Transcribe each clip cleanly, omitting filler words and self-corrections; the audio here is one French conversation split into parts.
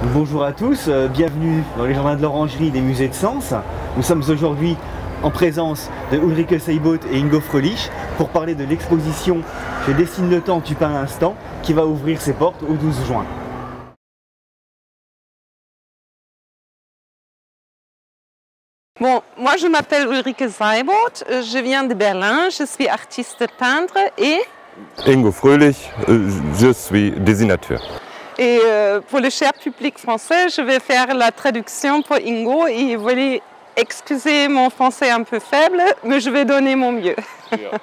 Bonjour à tous, bienvenue dans les jardins de l'Orangerie des musées de Sens. Nous sommes aujourd'hui en présence de Ulrike Seiboth et Ingo Fröhlich pour parler de l'exposition « Je dessine le temps, tu peins l'instant » qui va ouvrir ses portes au 12 juin. Bon, moi je m'appelle Ulrike Seiboth, je viens de Berlin, je suis artiste peintre et... Ingo Fröhlich, je suis dessinateur. Et pour le cher public français, je vais faire la traduction pour Ingo et veuillez excuser mon français un peu faible, mais je vais donner mon mieux. Yeah.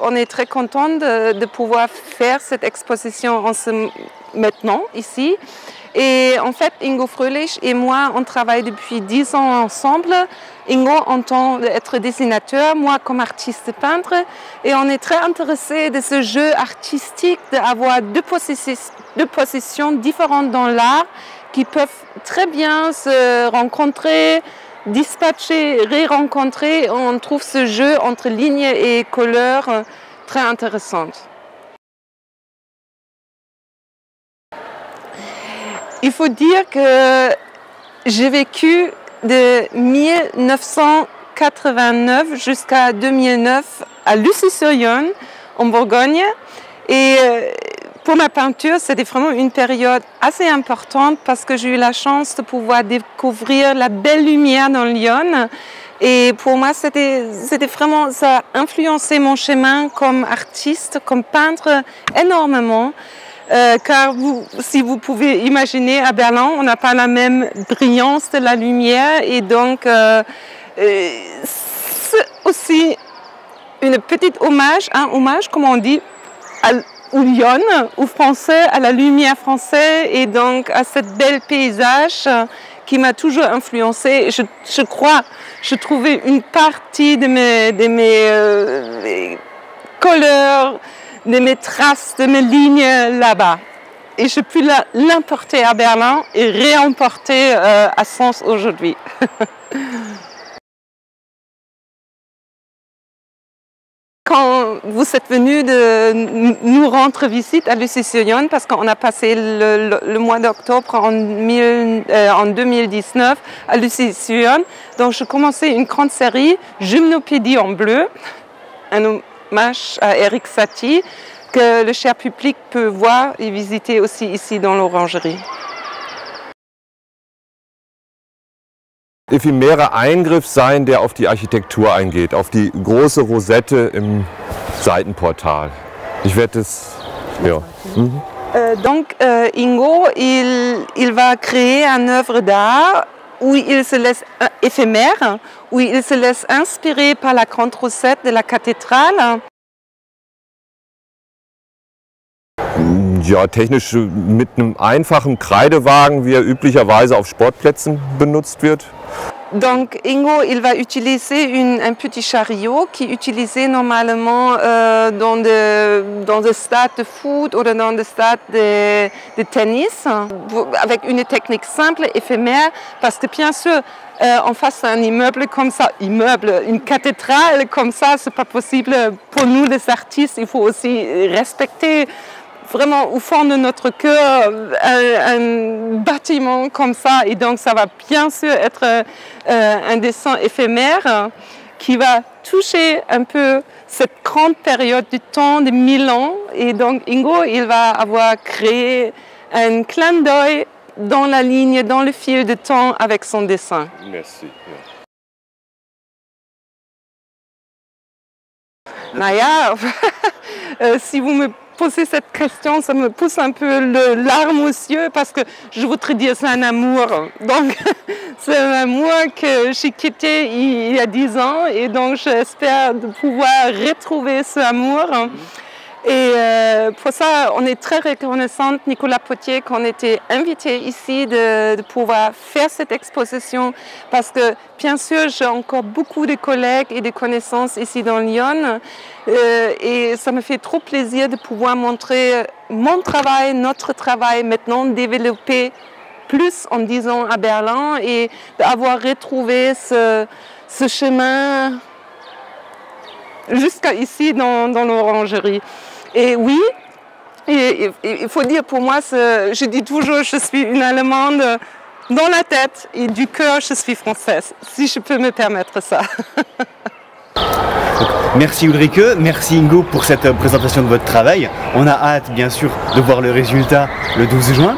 On est très content de pouvoir faire cette exposition maintenant, ici. Et en fait, Ingo Fröhlich et moi, on travaille depuis 10 ans ensemble. Ingo en tant qu'être dessinateur, moi comme artiste peintre. Et on est très intéressés de ce jeu artistique, d'avoir deux positions différentes dans l'art qui peuvent très bien se rencontrer, dispatcher, re-rencontrer. On trouve ce jeu entre lignes et couleurs très intéressant. Il faut dire que j'ai vécu de 1989 jusqu'à 2009 à Lucy-sur-Yonne, en Bourgogne. Et pour ma peinture, c'était vraiment une période assez importante parce que j'ai eu la chance de pouvoir découvrir la belle lumière dans Lyon. Et pour moi, c'était vraiment, ça a influencé mon chemin comme artiste, comme peintre énormément. Car si vous pouvez imaginer, à Berlin, on n'a pas la même brillance de la lumière et donc c'est aussi une petite hommage, un hommage, comme on dit, au Lyon, au français, à la lumière française et donc à cette belle paysage qui m'a toujours influencée. Je crois, je trouvais une partie de mes couleurs, de mes traces, de mes lignes là-bas. Et je puis l'importer à Berlin et réemporter à Sens aujourd'hui. Quand vous êtes venu de nous rendre visite à Lucy-sur-Yonne, parce qu'on a passé le mois d'octobre en 2019 à Lucy-sur-Yonne, donc je commençais une grande série, Gymnopédie en bleu, un hommage à Erik Satie, que le cher public peut voir et visiter aussi ici dans l'Orangerie. Ephemerer Eingriff sein, der auf die Architektur eingeht, auf die große Rosette im Seitenportal. Ich werde es... Ja. Donc Ingo, il va créer une œuvre d'art où il se laisse éphémère, où il se laisse inspirer par la grande rosette de la cathédrale. Ja, technisch mit einem einfachen Kreidewagen, wie er üblicherweise auf Sportplätzen benutzt wird. Donc Ingo, il va utiliser un petit chariot qui est utilisé normalement dans des stades de foot ou dans des stades de tennis, avec une technique simple, éphémère, parce que bien sûr, en face d'un immeuble comme ça, une cathédrale comme ça, c'est pas possible pour nous les artistes. Il faut aussi respecter vraiment au fond de notre cœur un bâtiment comme ça, et donc ça va bien sûr être un dessin éphémère qui va toucher un peu cette grande période du temps de 1000 ans, et donc Ingo, il va avoir créé un clin d'œil dans la ligne, dans le fil de temps avec son dessin. Merci. Naya, si vous me posez cette question, ça me pousse un peu larmes aux yeux parce que je voudrais dire c'est un amour. Donc c'est un amour que j'ai quitté il y a 10 ans et donc j'espère de pouvoir retrouver ce amour. Et pour ça, on est très reconnaissante, Nicolas Potier, qu'on était invité ici de pouvoir faire cette exposition parce que, bien sûr, j'ai encore beaucoup de collègues et de connaissances ici dans Lyon et ça me fait trop plaisir de pouvoir montrer mon travail, notre travail maintenant développé plus en 10 ans à Berlin et d'avoir retrouvé ce chemin jusqu'à ici dans l'Orangerie. Et oui, Et il faut dire, pour moi, je dis toujours, je suis une Allemande dans la tête et du cœur, je suis française, si je peux me permettre ça. Merci Ulrike, merci Ingo pour cette présentation de votre travail. On a hâte bien sûr de voir le résultat le 12 juin.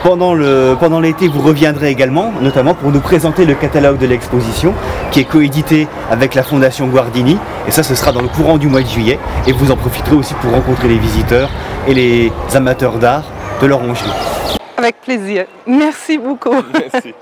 Pendant l'été, vous reviendrez également, notamment pour nous présenter le catalogue de l'exposition qui est coédité avec la Fondation Guardini. Et ça, ce sera dans le courant du mois de juillet. Et vous en profiterez aussi pour rencontrer les visiteurs et les amateurs d'art de l'Orangerie. Avec plaisir. Merci beaucoup. Merci.